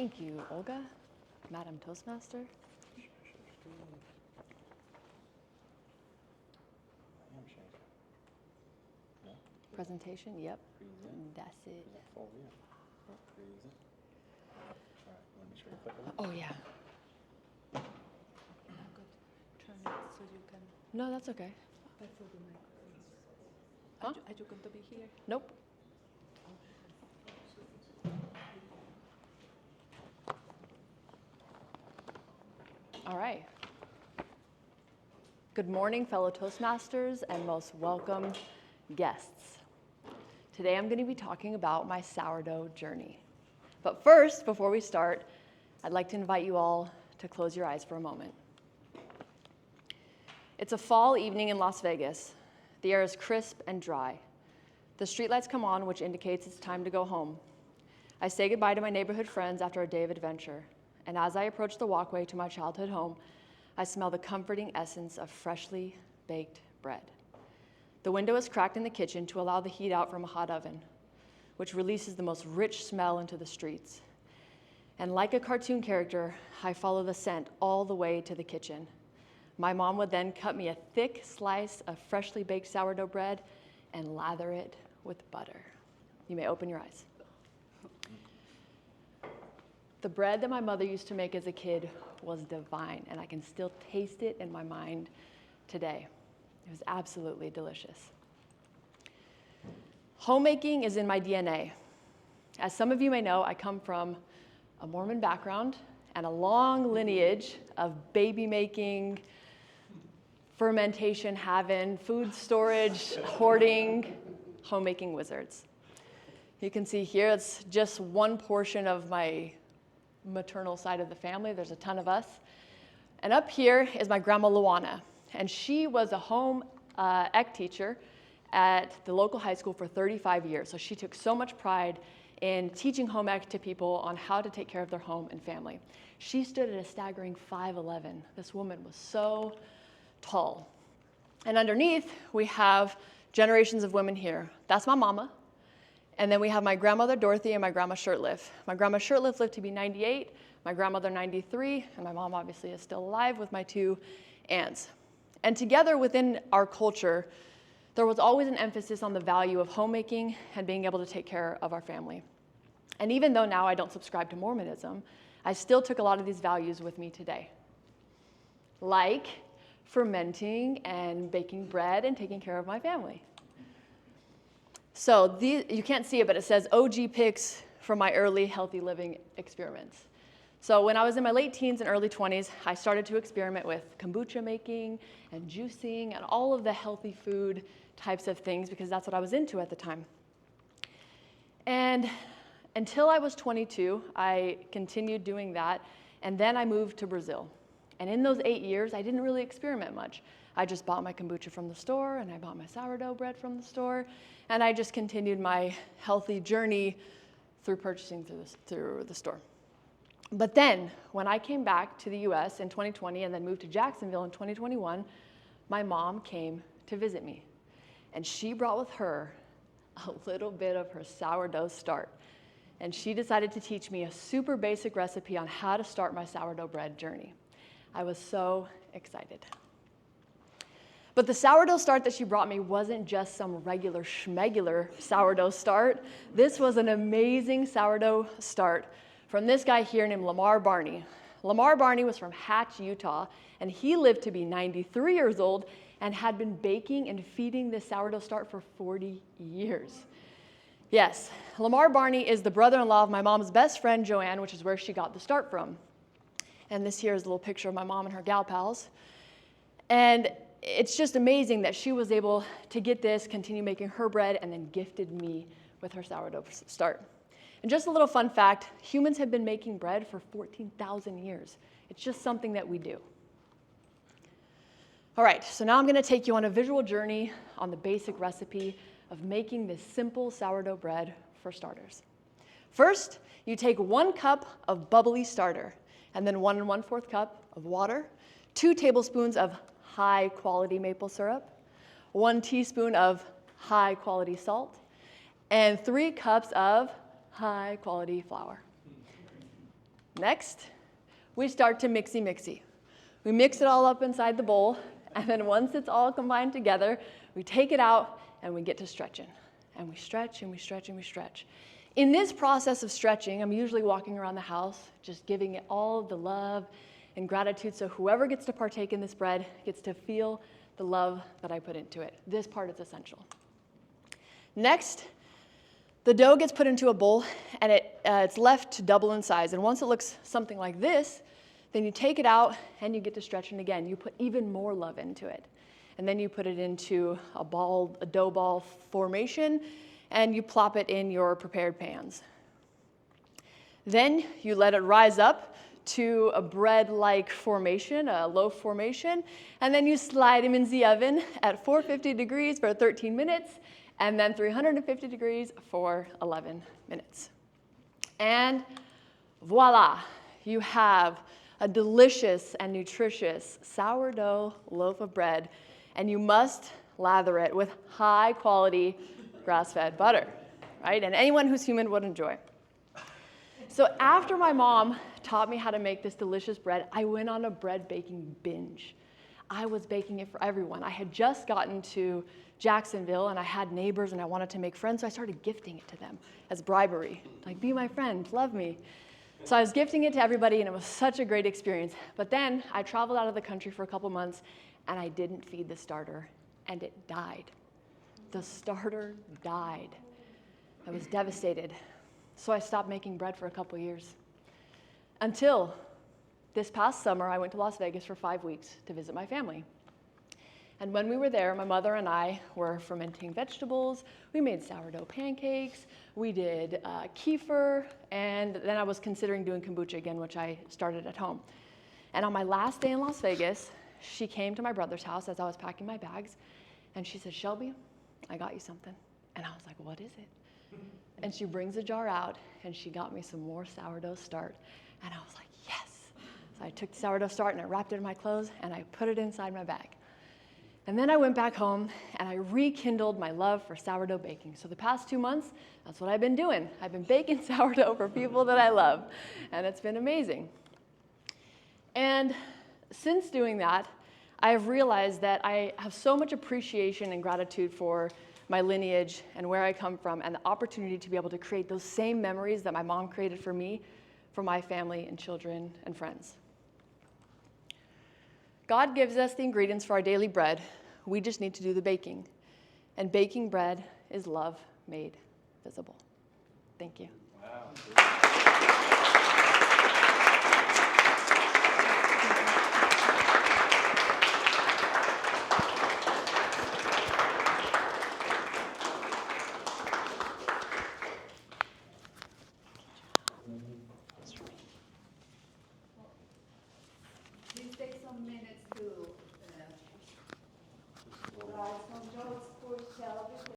Thank you, Olga, Madam Toastmaster. Presentation, yep. That's it. Oh, yeah. I'm going to turn it so you can. No, that's okay. But for the microphone. Huh? Are you going to be here? Nope. All right. Good morning, fellow Toastmasters and most welcome guests. Today I'm going to be talking about my sourdough journey. But first, before we start, I'd like to invite you all to close your eyes for a moment. It's a fall evening in Las Vegas. The air is crisp and dry. The streetlights come on, which indicates it's time to go home. I say goodbye to my neighborhood friends after a day of adventure, and as I approach the walkway to my childhood home, I smell the comforting essence of freshly baked bread. The window is cracked in the kitchen to allow the heat out from a hot oven, which releases the most rich smell into the streets. And like a cartoon character, I follow the scent all the way to the kitchen. My mom would then cut me a thick slice of freshly baked sourdough bread and lather it with butter. You may open your eyes. The bread that my mother used to make as a kid was divine, and I can still taste it in my mind today. It was absolutely delicious. Homemaking is in my DNA. As some of you may know, I come from a Mormon background and a long lineage of baby making, fermentation having, food storage, hoarding, homemaking wizards. You can see here, it's just one portion of my maternal side of the family. There's a ton of us. And up here is my grandma Luana, and she was a home ec teacher at the local high school for 35 years. So she took so much pride in teaching home ec to people on how to take care of their home and family. She stood at a staggering 5'11". This woman was so tall. And underneath, we have generations of women here. That's my mama. And then we have my grandmother Dorothy and my grandma Shirtliff. My grandma Shirtliff lived to be 98, my grandmother 93, and my mom obviously is still alive with my two aunts. And together within our culture, there was always an emphasis on the value of homemaking and being able to take care of our family. And even though now I don't subscribe to Mormonism, I still took a lot of these values with me today. Like fermenting and baking bread and taking care of my family. So you can't see it, but it says OG pics from my early healthy living experiments. So when I was in my late teens and early 20s, I started to experiment with kombucha making and juicing and all of the healthy food types of things because that's what I was into at the time. And until I was 22, I continued doing that, and then I moved to Brazil. And in those 8 years, I didn't really experiment much. I just bought my kombucha from the store, and I bought my sourdough bread from the store, and I just continued my healthy journey through purchasing through the store. But then, when I came back to the US in 2020 and then moved to Jacksonville in 2021, my mom came to visit me. And she brought with her a little bit of her sourdough start. And she decided to teach me a super basic recipe on how to start my sourdough bread journey. I was so excited. But the sourdough start that she brought me wasn't just some regular schmegular sourdough start. This was an amazing sourdough start from this guy here named Lamar Barney. Lamar Barney was from Hatch, Utah, and he lived to be 93 years old and had been baking and feeding this sourdough start for 40 years. Yes, Lamar Barney is the brother-in-law of my mom's best friend, Joanne, which is where she got the start from. And this here is a little picture of my mom and her gal pals. And it's just amazing that she was able to get this, continue making her bread, and then gifted me with her sourdough start. And just a little fun fact, humans have been making bread for 14,000 years. It's just something that we do. All right, so now I'm gonna take you on a visual journey on the basic recipe of making this simple sourdough bread for starters. First, you take 1 cup of bubbly starter, and then 1 1/4 cup of water, 2 tablespoons of high-quality maple syrup, 1 teaspoon of high-quality salt, and 3 cups of high-quality flour. Next, we start to mixy. We mix it all up inside the bowl, and then once it's all combined together, we take it out and we get to stretching. And we stretch and we stretch and we stretch. In this process of stretching, I'm usually walking around the house, just giving it all the love and gratitude, so whoever gets to partake in this bread gets to feel the love that I put into it. This part is essential. Next, the dough gets put into a bowl, and it's left to double in size. And once it looks something like this, then you take it out, and you get to stretch it again. You put even more love into it. And then you put it into a dough ball formation, and you plop it in your prepared pans. Then you let it rise up to a bread-like formation, a loaf formation, and then you slide them in the oven at 450 degrees for 13 minutes, and then 350 degrees for 11 minutes. And voila, you have a delicious and nutritious sourdough loaf of bread, and you must lather it with high-quality grass-fed butter, right? And anyone who's human would enjoy. So after my mom taught me how to make this delicious bread, I went on a bread baking binge. I was baking it for everyone. I had just gotten to Jacksonville, and I had neighbors, and I wanted to make friends, so I started gifting it to them as bribery. Like, be my friend, love me. So I was gifting it to everybody, and it was such a great experience. But then I traveled out of the country for a couple months, and I didn't feed the starter, and it died. The starter died. I was devastated. So I stopped making bread for a couple years. Until this past summer, I went to Las Vegas for 5 weeks to visit my family. And when we were there, my mother and I were fermenting vegetables. We made sourdough pancakes. We did kefir. And then I was considering doing kombucha again, which I started at home. And on my last day in Las Vegas, she came to my brother's house as I was packing my bags. And she said, "Shelby, I got you something." And I was like, "What is it?" And she brings a jar out, and she got me some more sourdough start. And I was like, yes. So I took the sourdough start, and I wrapped it in my clothes, and I put it inside my bag. And then I went back home, and I rekindled my love for sourdough baking. So the past 2 months, that's what I've been doing. I've been baking sourdough for people that I love, and it's been amazing. And since doing that, I've realized that I have so much appreciation and gratitude for my lineage and where I come from, and the opportunity to be able to create those same memories that my mom created for me, for my family and children and friends. God gives us the ingredients for our daily bread. We just need to do the baking. And baking bread is love made visible. Thank you. Wow.